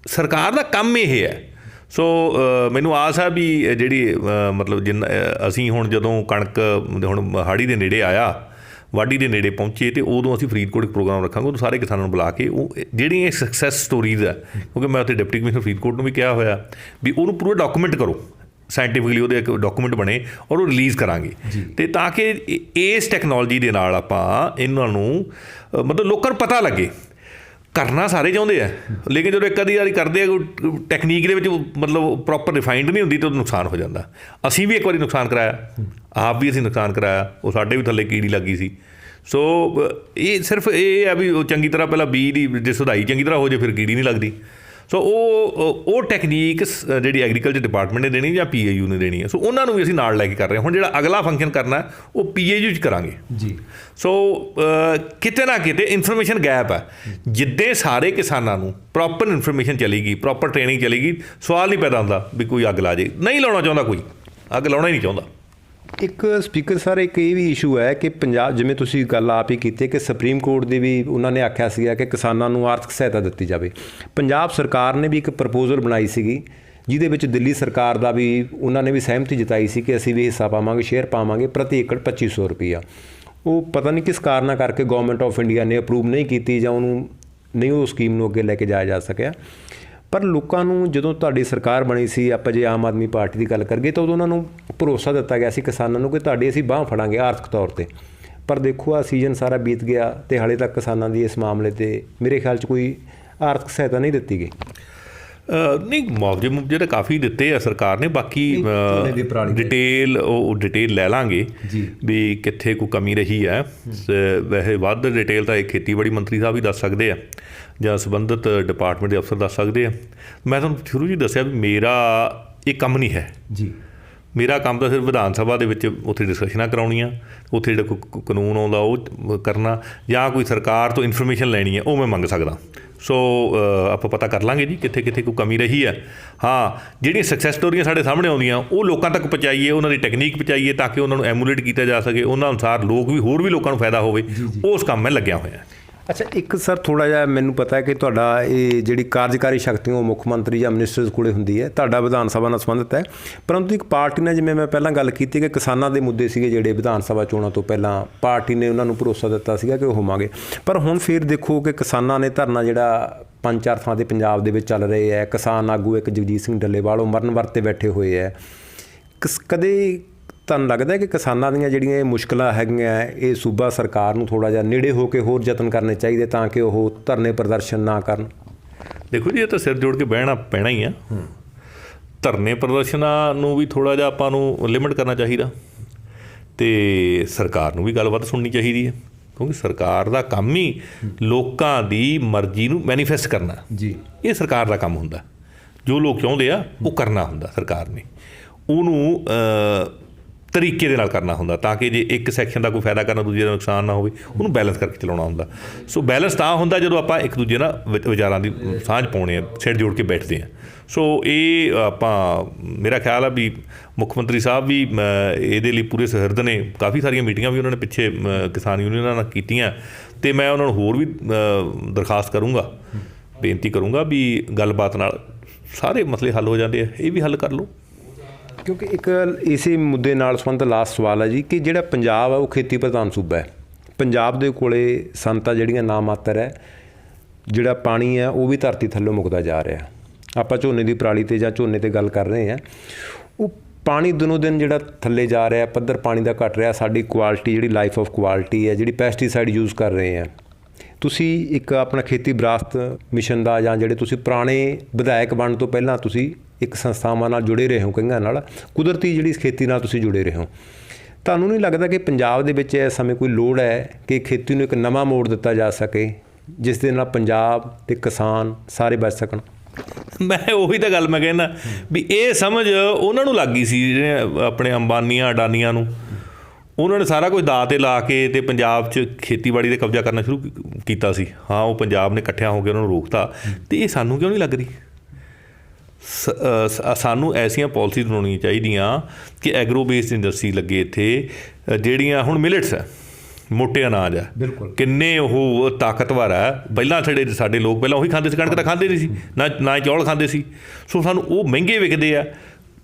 ਸਰਕਾਰ ਦਾ ਕੰਮ ਇਹ ਹੈ। ਸੋ ਮੈਨੂੰ ਆਸ ਆ ਵੀ ਜਿਹੜੀ ਮਤਲਬ ਅਸੀਂ ਹੁਣ ਜਦੋਂ ਕਣਕ ਹੁਣ ਹਾੜੀ ਦੇ ਨੇੜੇ ਆਇਆ, ਵਾਢੀ ਦੇ ਨੇੜੇ ਪਹੁੰਚੇ, ਅਤੇ ਉਦੋਂ ਅਸੀਂ ਫਰੀਦਕੋਟ ਇੱਕ ਪ੍ਰੋਗਰਾਮ ਰੱਖਾਂਗੇ, ਉਦੋਂ ਸਾਰੇ ਕਿਸਾਨਾਂ ਨੂੰ ਬੁਲਾ ਕੇ ਉਹ ਜਿਹੜੀਆਂ ਇਹ ਸਕਸੈਸ ਸਟੋਰੀਜ਼ ਆ, ਕਿਉਂਕਿ ਮੈਂ ਉੱਥੇ ਡਿਪਟੀ ਕਮਿਸ਼ਨਰ ਫਰੀਦਕੋਟ ਨੂੰ ਵੀ ਕਿਹਾ ਹੋਇਆ ਵੀ ਉਹਨੂੰ ਪੂਰਾ ਡਾਕੂਮੈਂਟ ਕਰੋ, ਸਾਇੰਟੀਫਿਕਲੀ ਉਹਦੇ ਇੱਕ ਡਾਕੂਮੈਂਟ ਬਣੇ ਔਰ ਉਹ ਰਿਲੀਜ਼ ਕਰਾਂਗੇ। ਅਤੇ ਤਾਂ ਕਿ ਇਸ ਟੈਕਨੋਲੋਜੀ ਦੇ ਨਾਲ ਆਪਾਂ ਇਹਨਾਂ ਨੂੰ ਮਤਲਬ ਲੋਕਾਂ ਨੂੰ ਪਤਾ ਲੱਗੇ। ਕਰਨਾ ਸਾਰੇ ਚਾਹੁੰਦੇ ਆ, ਲੇਕਿਨ ਜਦੋਂ ਇੱਕ ਅੱਧੀ ਵਾਰੀ ਕਰਦੇ ਆ ਟੈਕਨੀਕ ਦੇ ਵਿੱਚ ਮਤਲਬ ਪ੍ਰੋਪਰ ਰਿਫਾਈਨਡ ਨਹੀਂ ਹੁੰਦੀ ਤਾਂ ਨੁਕਸਾਨ ਹੋ ਜਾਂਦਾ। ਅਸੀਂ ਵੀ ਇੱਕ ਵਾਰੀ ਨੁਕਸਾਨ ਕਰਾਇਆ, ਆਪ ਵੀ ਅਸੀਂ ਨੁਕਸਾਨ ਕਰਾਇਆ, ਉਹ ਸਾਡੇ ਵੀ ਥੱਲੇ ਕੀੜੀ ਲੱਗੀ ਸੀ। ਸੋ ਇਹ ਸਿਰਫ ਇਹ ਆ ਵੀ ਉਹ ਚੰਗੀ ਤਰ੍ਹਾਂ ਪਹਿਲਾਂ ਬੀਜ ਦੀ ਜੇ ਸੁਧਾਈ ਚੰਗੀ ਤਰ੍ਹਾਂ ਹੋ ਜਾਏ ਫਿਰ ਕੀੜੀ ਨਹੀਂ ਲੱਗਦੀ। ਸੋ ਉਹ ਟੈਕਨੀਕ ਜਿਹੜੀ ਐਗਰੀਕਲਚਰ ਡਿਪਾਰਟਮੈਂਟ ਨੇ ਦੇਣੀ ਜਾਂ PAU ਨੇ ਦੇਣੀ ਹੈ। ਸੋ ਉਹਨਾਂ ਨੂੰ ਵੀ ਅਸੀਂ ਨਾਲ ਲੈ ਕੇ ਕਰ ਰਹੇ ਹਾਂ। ਹੁਣ ਜਿਹੜਾ ਅਗਲਾ ਫੰਕਸ਼ਨ ਕਰਨਾ ਉਹ PAU 'ਚ ਕਰਾਂਗੇ ਜੀ। ਸੋ ਕਿਤੇ ਨਾ ਕਿਤੇ ਇਨਫੋਰਮੇਸ਼ਨ ਗੈਪ ਹੈ। ਜਿੱਦਾਂ ਸਾਰੇ ਕਿਸਾਨਾਂ ਨੂੰ ਪ੍ਰੋਪਰ ਇਨਫੋਰਮੇਸ਼ਨ ਚਲੇਗੀ, ਪ੍ਰੋਪਰ ਟ੍ਰੇਨਿੰਗ ਚਲੇਗੀ, ਸਵਾਲ ਨਹੀਂ ਪੈਦਾ ਹੁੰਦਾ ਵੀ ਕੋਈ ਅੱਗ ਲਾ ਜੇ। ਨਹੀਂ ਲਾਉਣਾ ਚਾਹੁੰਦਾ, ਕੋਈ ਅੱਗ ਲਾਉਣਾ ਹੀ ਨਹੀਂ ਚਾਹੁੰਦਾ। ਇੱਕ ਸਪੀਕਰ ਸਰ, ਇੱਕ ਇਹ ਵੀ ਇਸ਼ੂ ਹੈ ਕਿ ਪੰਜਾਬ, ਜਿਵੇਂ ਤੁਸੀਂ ਗੱਲ ਆਪ ਹੀ ਕੀਤੀ ਕਿ ਸੁਪਰੀਮ ਕੋਰਟ ਦੇ ਵੀ ਉਹਨਾਂ ਨੇ ਆਖਿਆ ਸੀਗਾ ਕਿ ਕਿਸਾਨਾਂ ਨੂੰ ਆਰਥਿਕ ਸਹਾਇਤਾ ਦਿੱਤੀ ਜਾਵੇ। ਪੰਜਾਬ ਸਰਕਾਰ ਨੇ ਵੀ ਇੱਕ ਪ੍ਰਪੋਜ਼ਲ ਬਣਾਈ ਸੀਗੀ ਜਿਹਦੇ ਵਿੱਚ ਦਿੱਲੀ ਸਰਕਾਰ ਦਾ ਵੀ ਉਹਨਾਂ ਨੇ ਵੀ ਸਹਿਮਤੀ ਜਤਾਈ ਸੀ ਕਿ ਅਸੀਂ ਵੀ ਹਿੱਸਾ ਪਾਵਾਂਗੇ, ਸ਼ੇਅਰ ਪਾਵਾਂਗੇ, ਪ੍ਰਤੀ ਏਕੜ 2500 ਰੁਪਈਆ। ਉਹ ਪਤਾ ਨਹੀਂ ਕਿਸ ਕਾਰਨਾਂ ਕਰਕੇ ਗੌਰਮੈਂਟ ਆਫ ਇੰਡੀਆ ਨੇ ਅਪਰੂਵ ਨਹੀਂ ਕੀਤੀ ਜਾਂ ਉਹਨੂੰ ਨਹੀਂ ਉਹ ਸਕੀਮ ਨੂੰ ਅੱਗੇ ਲੈ ਕੇ ਜਾਇਆ ਜਾ ਸਕਿਆ। ਪਰ ਲੋਕਾਂ ਨੂੰ ਜਦੋਂ ਤੁਹਾਡੀ ਸਰਕਾਰ ਬਣੀ ਸੀ, ਆਪਾਂ ਜੇ ਆਮ ਆਦਮੀ ਪਾਰਟੀ ਦੀ ਗੱਲ ਕਰੀਏ, ਤਾਂ ਉਦੋਂ ਉਹਨਾਂ ਨੂੰ ਭਰੋਸਾ ਦਿੱਤਾ ਗਿਆ ਸੀ ਕਿਸਾਨਾਂ ਨੂੰ ਕਿ ਤੁਹਾਡੀ ਅਸੀਂ ਬਾਂਹ ਫੜਾਂਗੇ ਆਰਥਿਕ ਤੌਰ 'ਤੇ। ਪਰ ਦੇਖੋ ਆ ਸੀਜ਼ਨ ਸਾਰਾ ਬੀਤ ਗਿਆ ਅਤੇ ਹਾਲੇ ਤੱਕ ਕਿਸਾਨਾਂ ਦੀ ਇਸ ਮਾਮਲੇ 'ਤੇ ਮੇਰੇ ਖਿਆਲ 'ਚ ਕੋਈ ਆਰਥਿਕ ਸਹਾਇਤਾ ਨਹੀਂ ਦਿੱਤੀ ਗਈ। ਨਹੀਂ, ਮੁਆਵਜ਼ੇ ਤਾਂ ਕਾਫੀ ਦਿੱਤੇ ਆ ਸਰਕਾਰ ਨੇ। ਬਾਕੀ ਡਿਟੇਲ ਲੈ ਲਾਂਗੇ ਵੀ ਕਿੱਥੇ ਕੋਈ ਕਮੀ ਰਹੀ ਹੈ। ਵੈਸੇ ਵੱਧ ਡਿਟੇਲ ਤਾਂ ਇਹ ਖੇਤੀਬਾੜੀ ਮੰਤਰੀ ਸਾਹਿਬ ਹੀ ਦੱਸ ਸਕਦੇ ਆ ਜਾਂ ਸੰਬੰਧਿਤ ਡਿਪਾਰਟਮੈਂਟ ਦੇ ਅਫਸਰ ਦੱਸ ਸਕਦੇ ਆ। ਮੈਂ ਤੁਹਾਨੂੰ ਸ਼ੁਰੂ 'ਚ ਦੱਸਿਆ ਵੀ ਮੇਰਾ ਇਹ ਕੰਮ ਨਹੀਂ ਹੈ ਜੀ। ਮੇਰਾ ਕੰਮ ਤਾਂ ਸਿਰਫ ਵਿਧਾਨ ਸਭਾ ਦੇ ਵਿੱਚ ਉੱਥੇ ਡਿਸਕਸ਼ਨਾਂ ਕਰਾਉਣੀਆਂ, ਉੱਥੇ ਜਿਹੜਾ ਕੋਈ ਕਾਨੂੰਨ ਆਉਂਦਾ ਉਹ ਕਰਨਾ, ਜਾਂ ਕੋਈ ਸਰਕਾਰ ਤੋਂ ਇਨਫੋਰਮੇਸ਼ਨ ਲੈਣੀ ਹੈ ਉਹ ਮੈਂ ਮੰਗ ਸਕਦਾ। ਸੋ ਆਪਾਂ ਪਤਾ ਕਰ ਲਾਂਗੇ ਜੀ ਕਿੱਥੇ ਕਿੱਥੇ ਕੋਈ ਕਮੀ ਰਹੀ ਹੈ। ਹਾਂ, ਜਿਹੜੀਆਂ ਸਕਸੈਸ ਸਟੋਰੀਆਂ ਸਾਡੇ ਸਾਹਮਣੇ ਆਉਂਦੀਆਂ ਉਹ ਲੋਕਾਂ ਤੱਕ ਪਹੁੰਚਾਈਏ, ਉਹਨਾਂ ਦੀ ਟੈਕਨੀਕ ਪਹੁੰਚਾਈਏ ਤਾਂ ਕਿ ਉਹਨਾਂ ਨੂੰ ਐਮੂਲੇਟ ਕੀਤਾ ਜਾ ਸਕੇ, ਉਹਨਾਂ ਅਨੁਸਾਰ ਹੋਰ ਵੀ ਲੋਕਾਂ ਨੂੰ ਫਾਇਦਾ ਹੋਵੇ। ਉਸ ਕੰਮ ਮੈਂ ਲੱਗਿਆ ਹੋਇਆ। ਅੱਛਾ, ਇੱਕ ਸਰ ਥੋੜ੍ਹਾ ਜਿਹਾ ਮੈਨੂੰ ਪਤਾ ਹੈ ਕਿ ਤੁਹਾਡਾ ਇਹ ਜਿਹੜੀ ਕਾਰਜਕਾਰੀ ਸ਼ਕਤੀ ਉਹ ਮੁੱਖ ਮੰਤਰੀ ਜਾਂ ਮਿਨਿਸਟਰਸ ਕੋਲੇ ਹੁੰਦੀ ਹੈ, ਤੁਹਾਡਾ ਵਿਧਾਨ ਸਭਾ ਨਾਲ ਸੰਬੰਧਿਤ ਹੈ, ਪਰੰਤੂ ਇੱਕ ਪਾਰਟੀ ਨੇ, ਜਿਵੇਂ ਮੈਂ ਪਹਿਲਾਂ ਗੱਲ ਕੀਤੀ ਕਿ ਕਿਸਾਨਾਂ ਦੇ ਮੁੱਦੇ ਸੀਗੇ ਜਿਹੜੇ ਵਿਧਾਨ ਸਭਾ ਚੋਣਾਂ ਤੋਂ ਪਹਿਲਾਂ ਪਾਰਟੀ ਨੇ ਉਹਨਾਂ ਨੂੰ ਭਰੋਸਾ ਦਿੱਤਾ ਸੀਗਾ ਕਿ ਉਹ ਹੋਵਾਂਗੇ। ਪਰ ਹੁਣ ਫਿਰ ਦੇਖੋ ਕਿ ਕਿਸਾਨਾਂ ਨੇ ਧਰਨਾ ਜਿਹੜਾ 5-4 ਥਾਂ 'ਤੇ ਪੰਜਾਬ ਦੇ ਵਿੱਚ ਚੱਲ ਰਹੇ ਹੈ, ਕਿਸਾਨ ਆਗੂ ਇੱਕ ਜਗਜੀਤ ਸਿੰਘ ਡੱਲੇਵਾਲ ਉਹ ਮਰਨ ਵਰਤ 'ਤੇ ਬੈਠੇ ਹੋਏ ਹੈ। ਕਦੇ ਤੁਹਾਨੂੰ ਲੱਗਦਾ ਕਿ ਕਿਸਾਨਾਂ ਦੀਆਂ ਜਿਹੜੀਆਂ ਇਹ ਮੁਸ਼ਕਿਲਾਂ ਹੈਗੀਆਂ ਇਹ ਸੂਬਾ ਸਰਕਾਰ ਨੂੰ ਥੋੜ੍ਹਾ ਜਿਹਾ ਨੇੜੇ ਹੋ ਕੇ ਹੋਰ ਯਤਨ ਕਰਨੇ ਚਾਹੀਦੇ ਤਾਂ ਕਿ ਉਹ ਧਰਨੇ ਪ੍ਰਦਰਸ਼ਨ ਨਾ ਕਰਨ? ਦੇਖੋ ਜੀ, ਇਹ ਤਾਂ ਸਿਰ ਜੋੜ ਕੇ ਬਹਿਣਾ ਪੈਣਾ ਹੀ ਆ। ਧਰਨੇ ਪ੍ਰਦਰਸ਼ਨਾਂ ਨੂੰ ਵੀ ਥੋੜ੍ਹਾ ਜਿਹਾ ਆਪਾਂ ਨੂੰ ਲਿਮਿਟ ਕਰਨਾ ਚਾਹੀਦਾ ਅਤੇ ਸਰਕਾਰ ਨੂੰ ਵੀ ਗੱਲਬਾਤ ਸੁਣਨੀ ਚਾਹੀਦੀ ਹੈ, ਕਿਉਂਕਿ ਸਰਕਾਰ ਦਾ ਕੰਮ ਹੀ ਲੋਕਾਂ ਦੀ ਮਰਜ਼ੀ ਨੂੰ ਮੈਨੀਫੈਸਟ ਕਰਨਾ ਜੀ। ਇਹ ਸਰਕਾਰ ਦਾ ਕੰਮ ਹੁੰਦਾ। ਜੋ ਲੋਕ ਚਾਹੁੰਦੇ ਆ ਉਹ ਕਰਨਾ ਹੁੰਦਾ ਸਰਕਾਰ ਨੇ, ਉਹਨੂੰ ਤਰੀਕੇ ਦੇ ਨਾਲ ਕਰਨਾ ਹੁੰਦਾ ਤਾਂ ਕਿ ਜੇ ਇੱਕ ਸੈਕਸ਼ਨ ਦਾ ਕੋਈ ਫਾਇਦਾ ਕਰਨਾ ਦੂਜੇ ਦਾ ਨੁਕਸਾਨ ਨਾ ਹੋਵੇ, ਉਹਨੂੰ ਬੈਲੈਂਸ ਕਰਕੇ ਚਲਾਉਣਾ ਹੁੰਦਾ। ਸੋ ਬੈਲੈਂਸ ਤਾਂ ਹੁੰਦਾ ਜਦੋਂ ਆਪਾਂ ਇੱਕ ਦੂਜੇ ਨਾਲ ਵਿਚਾਰਾਂ ਦੀ ਸਾਂਝ ਪਾਉਣੇ ਆ, ਸਿਰ ਜੋੜ ਕੇ ਬੈਠਦੇ ਹਾਂ। ਸੋ ਇਹ ਆਪਾਂ, ਮੇਰਾ ਖਿਆਲ ਆ ਵੀ ਮੁੱਖ ਮੰਤਰੀ ਸਾਹਿਬ ਵੀ ਇਹਦੇ ਲਈ ਪੂਰੇ ਸੁਹਿਰਦ ਨੇ। ਕਾਫੀ ਸਾਰੀਆਂ ਮੀਟਿੰਗਾਂ ਵੀ ਉਹਨਾਂ ਨੇ ਪਿੱਛੇ ਕਿਸਾਨ ਯੂਨੀਅਨਾਂ ਨਾਲ ਕੀਤੀਆਂ ਅਤੇ ਮੈਂ ਉਹਨਾਂ ਨੂੰ ਹੋਰ ਵੀ ਦਰਖਾਸਤ ਕਰੂੰਗਾ, ਬੇਨਤੀ ਕਰੂੰਗਾ ਵੀ ਗੱਲਬਾਤ ਨਾਲ ਸਾਰੇ ਮਸਲੇ ਹੱਲ ਹੋ ਜਾਂਦੇ ਆ, ਇਹ ਵੀ ਹੱਲ ਕਰ ਲਓ। ਕਿਉਂਕਿ ਇੱਕ ਇਸੇ ਮੁੱਦੇ ਨਾਲ ਸੰਬੰਧਿਤ ਲਾਸਟ ਸਵਾਲ ਹੈ ਜੀ ਕਿ ਜਿਹੜਾ ਪੰਜਾਬ ਹੈ ਉਹ ਖੇਤੀ ਪ੍ਰਧਾਨ ਸੂਬਾ ਹੈ। ਪੰਜਾਬ ਦੇ ਕੋਲੇ ਸੰਤਾ ਜਿਹੜੀਆਂ ਨਾ ਮਾਤਰ ਹੈ, ਜਿਹੜਾ ਪਾਣੀ ਹੈ ਉਹ ਵੀ ਧਰਤੀ ਥੱਲੋਂ ਮੁੱਕਦਾ ਜਾ ਰਿਹਾ। ਆਪਾਂ ਝੋਨੇ ਦੀ ਪਰਾਲੀ 'ਤੇ ਜਾਂ ਝੋਨੇ 'ਤੇ ਗੱਲ ਕਰ ਰਹੇ ਹਾਂ, ਉਹ ਪਾਣੀ ਦਿਨੋਂ ਦਿਨ ਜਿਹੜਾ ਥੱਲੇ ਜਾ ਰਿਹਾ, ਪੱਧਰ ਪਾਣੀ ਦਾ ਘਟ ਰਿਹਾ। ਸਾਡੀ ਕੁਆਲਿਟੀ ਜਿਹੜੀ ਲਾਈਫ ਆਫ ਕੁਆਲਿਟੀ ਹੈ, ਜਿਹੜੀ ਪੈਸਟੀਸਾਈਡ ਯੂਜ਼ ਕਰ ਰਹੇ ਹਾਂ, ਤੁਸੀਂ ਇੱਕ ਆਪਣਾ ਖੇਤੀ ਵਿਰਾਸਤ ਮਿਸ਼ਨ ਦਾ ਜਾਂ ਜਿਹੜੇ ਤੁਸੀਂ ਪੁਰਾਣੇ ਵਿਧਾਇਕ ਬਣਨ ਤੋਂ ਪਹਿਲਾਂ ਤੁਸੀਂ ਇੱਕ ਸੰਸਥਾਵਾਂ ਨਾਲ ਜੁੜੇ ਰਹੇ ਹੋ, ਕਈਆਂ ਨਾਲ ਕੁਦਰਤੀ ਜਿਹੜੀ ਖੇਤੀ ਨਾਲ ਤੁਸੀਂ ਜੁੜੇ ਰਹੇ ਹੋ, ਤੁਹਾਨੂੰ ਨਹੀਂ ਲੱਗਦਾ ਕਿ ਪੰਜਾਬ ਦੇ ਵਿੱਚ ਇਸ ਸਮੇਂ ਕੋਈ ਲੋੜ ਹੈ ਕਿ ਖੇਤੀ ਨੂੰ ਇੱਕ ਨਵਾਂ ਮੋੜ ਦਿੱਤਾ ਜਾ ਸਕੇ ਜਿਸ ਦੇ ਨਾਲ ਪੰਜਾਬ ਅਤੇ ਕਿਸਾਨ ਸਾਰੇ ਬਚ ਸਕਣ? ਮੈਂ ਉਹੀ ਤਾਂ ਗੱਲ ਮੈਂ ਕਹਿੰਦਾ ਵੀ ਇਹ ਸਮਝ ਉਹਨਾਂ ਨੂੰ ਲੱਗ ਗਈ ਸੀ ਜਿਹੜੇ ਆਪਣੇ ਅੰਬਾਨੀਆਂ ਅਡਾਨੀਆਂ ਨੂੰ। ਉਹਨਾਂ ਨੇ ਸਾਰਾ ਕੁਝ ਦਾਅ 'ਤੇ ਲਾ ਕੇ ਅਤੇ ਪੰਜਾਬ 'ਚ ਖੇਤੀਬਾੜੀ 'ਤੇ ਕਬਜ਼ਾ ਕਰਨਾ ਸ਼ੁਰੂ ਕੀਤਾ ਸੀ। ਹਾਂ, ਉਹ ਪੰਜਾਬ ਨੇ ਇਕੱਠਿਆਂ ਹੋ ਕੇ ਉਹਨਾਂ ਨੂੰ ਰੋਕਤਾ। ਅਤੇ ਇਹ ਸਾਨੂੰ ਕਿਉਂ ਨਹੀਂ ਲੱਗ ਰਹੀ? ਸਾਨੂੰ ਐਸੀਆਂ ਪਾਲਿਸੀਜ਼ ਬਣਾਉਣੀਆਂ ਚਾਹੀਦੀਆਂ ਕਿ ਐਗਰੋ ਬੇਸਡ ਇੰਡਸਟਰੀ ਲੱਗੇ ਇੱਥੇ। ਜਿਹੜੀਆਂ ਹੁਣ ਮਿਲਟਸ ਹੈ, ਮੋਟੇ ਅਨਾਜ ਹੈ, ਬਿਲਕੁਲ ਕਿੰਨੇ ਉਹ ਤਾਕਤਵਰ ਹੈ। ਪਹਿਲਾਂ ਸਾਡੇ ਲੋਕ ਪਹਿਲਾਂ ਉਹੀ ਖਾਂਦੇ ਸੀ, ਕਣਕ ਤਾਂ ਖਾਂਦੇ ਨਹੀਂ ਸੀ, ਨਾ ਚੌਲ ਖਾਂਦੇ ਸੀ। ਸੋ ਸਾਨੂੰ ਉਹ ਮਹਿੰਗੇ ਵਿਕਦੇ ਆ।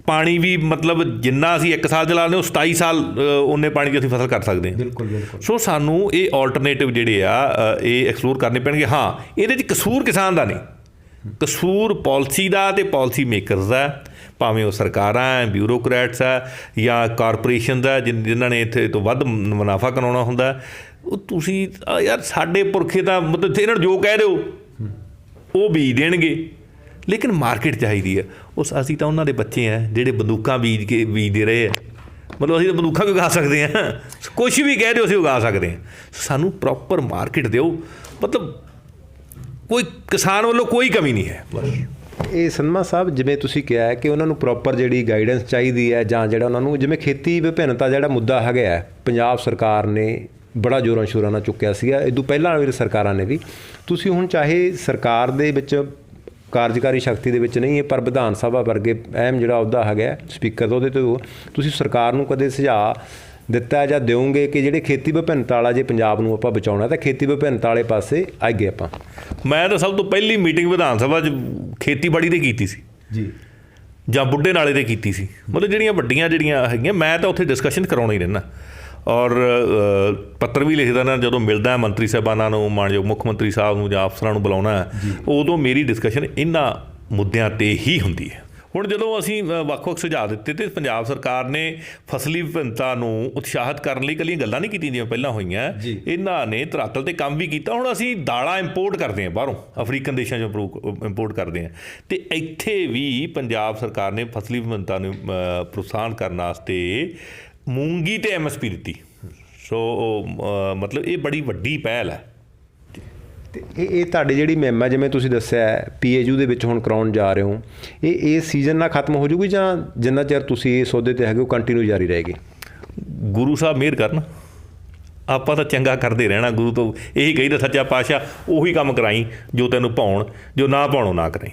ਪਾਣੀ ਵੀ ਮਤਲਬ ਜਿੰਨਾ ਅਸੀਂ 1 ਸਾਲ 'ਚ ਲਾਉਂਦੇ ਉਹ 27 ਸਾਲ ਉਨੇ ਪਾਣੀ 'ਚ ਅਸੀਂ ਫਸਲ ਕਰ ਸਕਦੇ ਹਾਂ। ਬਿਲਕੁਲ ਬਿਲਕੁਲ। ਸੋ ਸਾਨੂੰ ਇਹ ਆਲਟਰਨੇਟਿਵ ਜਿਹੜੇ ਆ ਇਹ ਐਕਸਪਲੋਰ ਕਰਨੇ ਪੈਣਗੇ। ਹਾਂ, ਇਹਦੇ 'ਚ ਕਸੂਰ ਕਿਸਾਨ ਦਾ ਨਹੀਂ, ਕਸੂਰ ਪਾਲਿਸੀ ਦਾ ਅਤੇ ਪਾਲਿਸੀ ਮੇਕਰਸ ਦਾ, ਭਾਵੇਂ ਉਹ ਸਰਕਾਰਾਂ ਹੈ, ਬਿਊਰੋਕਰੈਟਸ ਹੈ ਜਾਂ ਕਾਰਪੋਰੇਸ਼ਨ ਦਾ ਜਿਨ੍ਹਾਂ ਨੇ ਇੱਥੇ ਤੋਂ ਵੱਧ ਮੁਨਾਫਾ ਕਮਾਉਣਾ ਹੁੰਦਾ। ਉਹ ਤੁਸੀਂ ਯਾਰ ਸਾਡੇ ਪੁਰਖੇ ਤਾਂ ਮਤਲਬ ਇਹਨਾਂ ਨੂੰ ਜੋ ਕਹਿ ਦਿਓ ਉਹ ਬੀਜ ਦੇਣਗੇ, ਲੇਕਿਨ ਮਾਰਕੀਟ ਚਾਹੀਦੀ ਹੈ। ਅਸੀਂ ਤਾਂ ਉਹਨਾਂ ਦੇ ਬੱਚੇ ਹੈ ਜਿਹੜੇ ਬੰਦੂਕਾਂ ਬੀਜਦੇ ਰਹੇ ਆ। ਮਤਲਬ ਅਸੀਂ ਤਾਂ ਬੰਦੂਕਾਂ ਵੀ ਉਗਾ ਸਕਦੇ ਹਾਂ, ਕੁਛ ਵੀ ਕਹਿ ਦਿਓ ਅਸੀਂ ਉਗਾ ਸਕਦੇ ਹਾਂ। ਸਾਨੂੰ ਪ੍ਰੋਪਰ ਮਾਰਕੀਟ ਦਿਓ। ਮਤਲਬ ਕੋਈ ਕਿਸਾਨ ਵੱਲੋਂ ਕੋਈ ਕਮੀ ਨਹੀਂ ਹੈ। ਇਹ ਸੰਧਮਾ ਸਾਹਿਬ, ਜਿਵੇਂ ਤੁਸੀਂ ਕਿਹਾ ਹੈ ਕਿ ਉਹਨਾਂ ਨੂੰ ਪ੍ਰੋਪਰ ਜਿਹੜੀ ਗਾਈਡੈਂਸ ਚਾਹੀਦੀ ਹੈ ਜਾਂ ਜਿਹੜਾ ਉਹਨਾਂ ਨੂੰ, ਜਿਵੇਂ ਖੇਤੀ ਵਿਭਿੰਨਤਾ ਜਿਹੜਾ ਮੁੱਦਾ ਹੈਗਾ ਹੈ, ਪੰਜਾਬ ਸਰਕਾਰ ਨੇ ਬੜਾ ਜ਼ੋਰਾਂ ਸ਼ੋਰਾਂ ਨਾਲ ਚੁੱਕਿਆ ਸੀਗਾ, ਇਹ ਤੋਂ ਪਹਿਲਾਂ ਵੀ ਸਰਕਾਰਾਂ ਨੇ ਵੀ। ਤੁਸੀਂ ਹੁਣ ਚਾਹੇ ਸਰਕਾਰ ਦੇ ਵਿੱਚ ਕਾਰਜਕਾਰੀ ਸ਼ਕਤੀ ਦੇ ਵਿੱਚ ਨਹੀਂ ਹੈ, ਪਰ ਵਿਧਾਨ ਸਭਾ ਵਰਗੇ ਅਹਿਮ ਜਿਹੜਾ ਅਹੁਦਾ ਹੈਗਾ ਸਪੀਕਰ ਦਾ, ਉਹਦੇ ਤੋਂ ਤੁਸੀਂ ਸਰਕਾਰ ਨੂੰ ਕਦੇ ਸੁਝਾਅ ਦਿੱਤਾ ਜਾਂ ਦਿਓਗੇ ਕਿ ਜਿਹੜੇ ਖੇਤੀ ਵਿਭਿੰਨਤਾ ਵਾਲਾ ਜੇ ਪੰਜਾਬ ਨੂੰ ਆਪਾਂ ਬਚਾਉਣਾ ਤਾਂ ਖੇਤੀ ਵਿਭਿੰਨਤਾ ਵਾਲੇ ਪਾਸੇ ਆਈਏ ਆਪਾਂ? ਮੈਂ ਤਾਂ ਸਭ ਤੋਂ ਪਹਿਲੀ ਮੀਟਿੰਗ ਵਿਧਾਨ ਸਭਾ 'ਚ ਖੇਤੀਬਾੜੀ 'ਤੇ ਕੀਤੀ ਸੀ ਜੀ, ਜਾਂ ਬੁੱਢੇ ਨਾਲੇ 'ਤੇ ਕੀਤੀ ਸੀ। ਮਤਲਬ ਜਿਹੜੀਆਂ ਵੱਡੀਆਂ ਜਿਹੜੀਆਂ ਹੈਗੀਆਂ, ਮੈਂ ਤਾਂ ਉੱਥੇ ਡਿਸਕਸ਼ਨ ਕਰਾਉਣਾ ਹੀ ਰਹਿੰਦਾ ਔਰ ਪੱਤਰ ਵੀ ਲਿਖਦਾ ਨਾ। ਜਦੋਂ ਮਿਲਦਾ ਮੰਤਰੀ ਸਾਹਿਬਾਨਾਂ ਨੂੰ, ਮਾਨਯੋਗ ਮੁੱਖ ਮੰਤਰੀ ਸਾਹਿਬ ਨੂੰ ਜਾਂ ਅਫਸਰਾਂ ਨੂੰ ਬੁਲਾਉਣਾ, ਉਦੋਂ ਮੇਰੀ ਡਿਸਕਸ਼ਨ ਇਹਨਾਂ ਮੁੱਦਿਆਂ ਤੇ ਹੀ ਹੁੰਦੀ ਹੈ। ਹੁਣ ਜਦੋਂ ਅਸੀਂ ਵੱਖ-ਵੱਖ ਸੁਝਾਅ ਦਿੱਤੇ ਤੇ ਪੰਜਾਬ ਸਰਕਾਰ ਨੇ ਫਸਲੀ ਵਿਭਿੰਨਤਾ ਨੂੰ ਉਤਸ਼ਾਹਿਤ ਕਰਨ ਲਈ ਇਕੱਲੀਆਂ ਗੱਲਾਂ ਨਹੀਂ ਕੀਤੀਆਂ ਜਿਵੇਂ ਪਹਿਲਾਂ ਹੋਈਆਂ, ਇਹਨਾਂ ਨੇ ਧਰਾਤਲ ਤੇ ਕੰਮ ਵੀ ਕੀਤਾ। ਹੁਣ ਅਸੀਂ ਦਾਲਾਂ ਇੰਪੋਰਟ ਕਰਦੇ ਹਾਂ ਬਾਹਰੋਂ, ਅਫਰੀਕਨ ਦੇਸ਼ਾਂ 'ਚੋਂ ਇੰਪੋਰਟ ਕਰਦੇ ਹਾਂ, ਤੇ ਇੱਥੇ ਵੀ ਪੰਜਾਬ ਸਰਕਾਰ ਨੇ ਫਸਲੀ ਵਿਭਿੰਨਤਾ ਨੂੰ ਪ੍ਰੋਤਸਾਹਨ ਕਰਨ ਵਾਸਤੇ ਮੂੰਗੀ ਤੇ MSP ਦਿੱਤੀ। ਸੋ ਮਤਲਬ ਇਹ ਬੜੀ ਵੱਡੀ ਪਹਿਲ ਹੈ। ਤੇ ਇਹ ਤੁਹਾਡੀ ਜਿਹੜੀ ਮੁਹਿੰਮ ਹੈ, ਜਿਵੇਂ ਤੁਸੀਂ ਦੱਸਿਆ PAU ਦੇ ਵਿੱਚ ਹੁਣ ਕਰਾਉਣ ਜਾ ਰਹੇ ਹੋ, ਇਹ ਸੀਜ਼ਨ ਨਾਲ ਖਤਮ ਹੋ ਜੂਗੀ ਜਾਂ ਜਿੰਨਾ ਚਿਰ ਤੁਸੀਂ ਇਹ ਸੌਦੇ ਤੇ ਹੈਗੇ ਉਹ ਕੰਟੀਨਿਊ ਜਾਰੀ ਰਹੇਗੀ? ਗੁਰੂ ਸਾਹਿਬ ਮਿਹਰ ਕਰਨ, ਆਪਾਂ ਤਾਂ ਚੰਗਾ ਕਰਦੇ ਰਹਿਣਾ। ਗੁਰੂ ਤੋਂ ਇਹੀ ਕਹੀਦਾ ਸੱਚਾ ਪਾਤਸ਼ਾਹ ਉਹੀ ਕੰਮ ਕਰਾਈ ਜੋ ਤੈਨੂੰ ਭਾਉਣ, ਜੋ ਨਾ ਭਾਉਣੋਂ ਨਾ ਕਰਾਈ।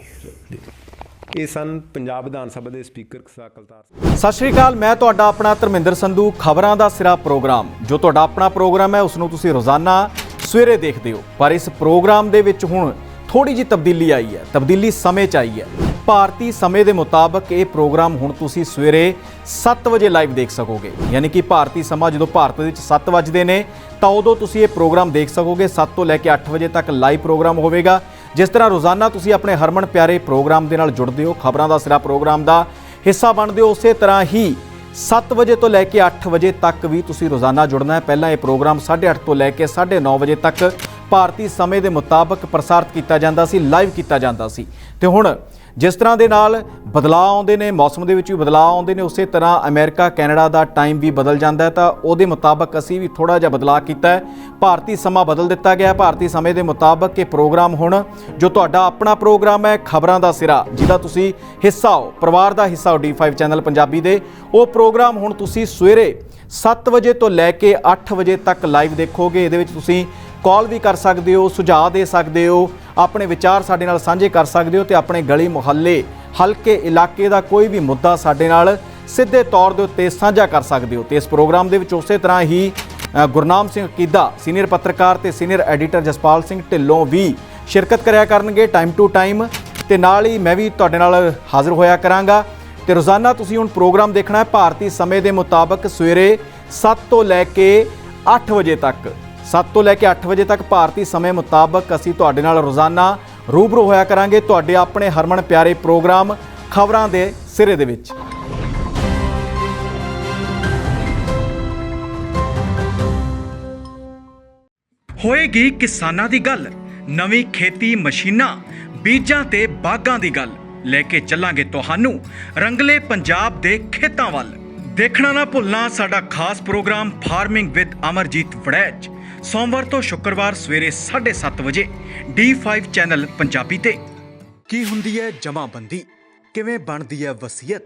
ਇਹ ਸਨ ਪੰਜਾਬ ਵਿਧਾਨ ਸਭਾ ਦੇ ਸਪੀਕਰ ਕਲਤਾਰ। ਸਤਿ ਸ਼੍ਰੀ ਅਕਾਲ, ਮੈਂ ਤੁਹਾਡਾ ਆਪਣਾ ਧਰਮਿੰਦਰ ਸੰਧੂ। ਖਬਰਾਂ ਦਾ ਸਿਰਾ ਪ੍ਰੋਗਰਾਮ ਜੋ ਤੁਹਾਡਾ ਆਪਣਾ ਪ੍ਰੋਗਰਾਮ ਹੈ, ਉਸ ਨੂੰ ਤੁਸੀਂ ਰੋਜ਼ਾਨਾ ਸਵੇਰੇ ਦੇਖਦੇ ਹੋ, ਪਰ ਇਸ ਪ੍ਰੋਗਰਾਮ ਦੇ ਵਿੱਚ ਹੁਣ ਥੋੜੀ ਜਿਹੀ ਤਬਦੀਲੀ ਆਈ ਹੈ। ਤਬਦੀਲੀ ਸਮੇਂ 'ਚ ਆਈ ਹੈ। ਭਾਰਤੀ ਸਮੇਂ ਦੇ ਮੁਤਾਬਕ ਇਹ ਪ੍ਰੋਗਰਾਮ ਹੁਣ ਤੁਸੀਂ ਸਵੇਰੇ 7 ਵਜੇ ਲਾਈਵ ਦੇਖ ਸਕੋਗੇ। ਯਾਨੀ ਕਿ ਭਾਰਤੀ ਸਮਾਂ ਜਦੋਂ ਭਾਰਤ ਵਿੱਚ 7 ਵੱਜਦੇ ਨੇ ਤਾਂ ਉਦੋਂ ਤੁਸੀਂ ਇਹ ਪ੍ਰੋਗਰਾਮ ਦੇਖ ਸਕੋਗੇ। 7 ਤੋਂ ਲੈ ਕੇ 8 ਵਜੇ ਤੱਕ ਲਾਈਵ ਪ੍ਰੋਗਰਾਮ ਹੋਵੇਗਾ। ਜਿਸ ਤਰ੍ਹਾਂ ਰੋਜ਼ਾਨਾ ਤੁਸੀਂ ਆਪਣੇ ਹਰਮਨ ਪਿਆਰੇ ਪ੍ਰੋਗਰਾਮ ਦੇ ਨਾਲ ਜੁੜਦੇ ਹੋ, ਖਬਰਾਂ ਦਾ ਸਿਰਾ ਪ੍ਰੋਗਰਾਮ ਦਾ ਹਿੱਸਾ ਬਣਦੇ ਹੋ, ਉਸੇ ਤਰ੍ਹਾਂ ਹੀ 7 ਵਜੇ ਤੋਂ ਲੈ ਕੇ 8 ਵਜੇ ਤੱਕ ਵੀ ਤੁਸੀਂ ਰੋਜ਼ਾਨਾ ਜੁੜਨਾ ਹੈ। ਪਹਿਲਾਂ ਇਹ ਪ੍ਰੋਗਰਾਮ 8:30 ਤੋਂ ਲੈ ਕੇ 9:30 ਵਜੇ ਤੱਕ ਭਾਰਤੀ ਸਮੇਂ ਦੇ ਮੁਤਾਬਕ ਪ੍ਰਸਾਰਿਤ ਕੀਤਾ ਜਾਂਦਾ ਸੀ, ਲਾਈਵ ਕੀਤਾ ਜਾਂਦਾ ਸੀ। ਤੇ ਹੁਣ ਜਿਸ ਤਰ੍ਹਾਂ ਦੇ ਨਾਲ ਬਦਲਾਅ ਆਉਂਦੇ ਨੇ, ਮੌਸਮ ਦੇ ਵਿੱਚ ਵੀ ਬਦਲਾਅ ਆਉਂਦੇ ਨੇ, ਉਸੇ ਤਰ੍ਹਾਂ ਅਮਰੀਕਾ ਕੈਨੇਡਾ ਦਾ ਟਾਈਮ ਵੀ ਬਦਲ ਜਾਂਦਾ ਹੈ। ਤਾਂ ਉਹਦੇ ਮੁਤਾਬਕ ਅਸੀਂ ਵੀ ਥੋੜ੍ਹਾ ਜਿਹਾ ਬਦਲਾਅ ਕੀਤਾ ਹੈ। ਭਾਰਤੀ ਸਮਾਂ ਬਦਲ ਦਿੱਤਾ ਗਿਆ। ਭਾਰਤੀ ਸਮੇਂ ਦੇ ਮੁਤਾਬਕ ਇਹ ਪ੍ਰੋਗਰਾਮ ਹੁਣ ਜੋ ਤੁਹਾਡਾ ਆਪਣਾ ਪ੍ਰੋਗਰਾਮ ਹੈ ਖਬਰਾਂ ਦਾ ਸਿਰਾ, ਜਿਹਦਾ ਤੁਸੀਂ ਹਿੱਸਾ ਹੋ, ਪਰਿਵਾਰ ਦਾ ਹਿੱਸਾ ਹੋ D5 ਚੈਨਲ ਪੰਜਾਬੀ ਦੇ, ਉਹ ਪ੍ਰੋਗਰਾਮ ਹੁਣ ਤੁਸੀਂ ਸਵੇਰੇ 7 ਵਜੇ ਤੋਂ ਲੈ ਕੇ 8 ਵਜੇ ਤੱਕ ਲਾਈਵ ਦੇਖੋਗੇ। ਇਹਦੇ ਵਿੱਚ ਤੁਸੀਂ ਕਾਲ ਵੀ ਕਰ ਸਕਦੇ ਹੋ, ਸੁਝਾਅ ਦੇ ਸਕਦੇ ਹੋ, ਆਪਣੇ ਵਿਚਾਰ ਸਾਡੇ ਨਾਲ ਸਾਂਝੇ ਕਰ ਸਕਦੇ ਹੋ, ਤੇ ਆਪਣੇ ਗਲੀ ਮੁਹੱਲੇ, ਹਲਕੇ, ਇਲਾਕੇ ਦਾ ਕੋਈ ਵੀ ਮੁੱਦਾ ਸਾਡੇ ਨਾਲ ਸਿੱਧੇ ਤੌਰ ਦੇ ਉੱਤੇ ਸਾਂਝਾ ਕਰ ਸਕਦੇ ਹੋ। ਤੇ ਇਸ ਪ੍ਰੋਗਰਾਮ ਦੇ ਵਿੱਚ ਉਸੇ ਤਰ੍ਹਾਂ ਹੀ ਗੁਰਨਾਮ ਸਿੰਘ ਕੀਦਾ, ਸੀਨੀਅਰ ਪੱਤਰਕਾਰ, ਤੇ ਸੀਨੀਅਰ ਐਡੀਟਰ ਜਸਪਾਲ ਸਿੰਘ ਢਿੱਲੋਂ ਵੀ ਸ਼ਿਰਕਤ ਕਰਿਆ ਕਰਨਗੇ ਟਾਈਮ ਟੂ ਟਾਈਮ, ਤੇ ਨਾਲ ਹੀ ਮੈਂ ਵੀ ਤੁਹਾਡੇ ਨਾਲ ਹਾਜ਼ਰ ਹੋਇਆ ਕਰਾਂਗਾ। ਤੇ ਰੋਜ਼ਾਨਾ ਤੁਸੀਂ ਹੁਣ ਪ੍ਰੋਗਰਾਮ ਦੇਖਣਾ ਹੈ ਭਾਰਤੀ ਸਮੇਂ ਦੇ ਮੁਤਾਬਕ ਸਵੇਰੇ 7 ਤੋਂ ਲੈ ਕੇ 8 ਵਜੇ ਤੱਕ। 7 ਤੋਂ ਲੈ ਕੇ 8 ਵਜੇ ਤੱਕ ਭਾਰਤੀ ਸਮੇਂ ਮੁਤਾਬਕ ਅਸੀਂ ਤੁਹਾਡੇ ਨਾਲ ਰੋਜ਼ਾਨਾ ਰੂਬਰੂ ਹੋਇਆ ਕਰਾਂਗੇ ਤੁਹਾਡੇ ਆਪਣੇ ਹਰਮਨ ਪਿਆਰੇ ਪ੍ਰੋਗਰਾਮ ਖਬਰਾਂ ਦੇ ਸਿਰੇ ਦੇ ਵਿੱਚ। ਹੋਏਗੀ ਕਿਸਾਨਾਂ ਦੀ ਗੱਲ, ਨਵੀਂ ਖੇਤੀ ਮਸ਼ੀਨਾਂ, ਬੀਜਾਂ ਤੇ ਬਾਗਾਂ ਦੀ ਗੱਲ ਲੈ ਕੇ ਚੱਲਾਂਗੇ ਤੁਹਾਨੂੰ ਰੰਗਲੇ ਪੰਜਾਬ ਦੇ ਖੇਤਾਂ ਵੱਲ। ਦੇਖਣਾ ਨਾ ਭੁੱਲਣਾ ਸਾਡਾ ਖਾਸ program farming with Amarjit Warraich, ਸੋਮਵਾਰ ਤੋਂ ਸ਼ੁੱਕਰਵਾਰ ਸਵੇਰੇ 7:30 ਵਜੇ D5 ਚੈਨਲ ਪੰਜਾਬੀ ਤੇ। ਕੀ ਹੁੰਦੀ ਹੈ ਜਮਾਬੰਦੀ, ਕਿਵੇਂ ਬਣਦੀ ਹੈ ਵਸੀਅਤ,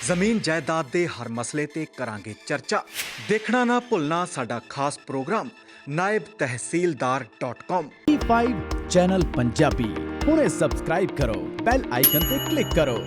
ਜ਼ਮੀਨ ਜਾਇਦਾਦ ਦੇ ਹਰ ਮਸਲੇ ਤੇ ਕਰਾਂਗੇ ਚਰਚਾ। ਦੇਖਣਾ ਨਾ ਭੁੱਲਣਾ ਸਾਡਾ ਖਾਸ programme naibtehsildar.com। D5 channel Punjabi ਹੁਣੇ ਸਬਸਕ੍ਰਾਈਬ ਕਰੋ, ਬੈਲ ਆਈਕਨ ਤੇ ਕਲਿੱਕ ਕਰੋ।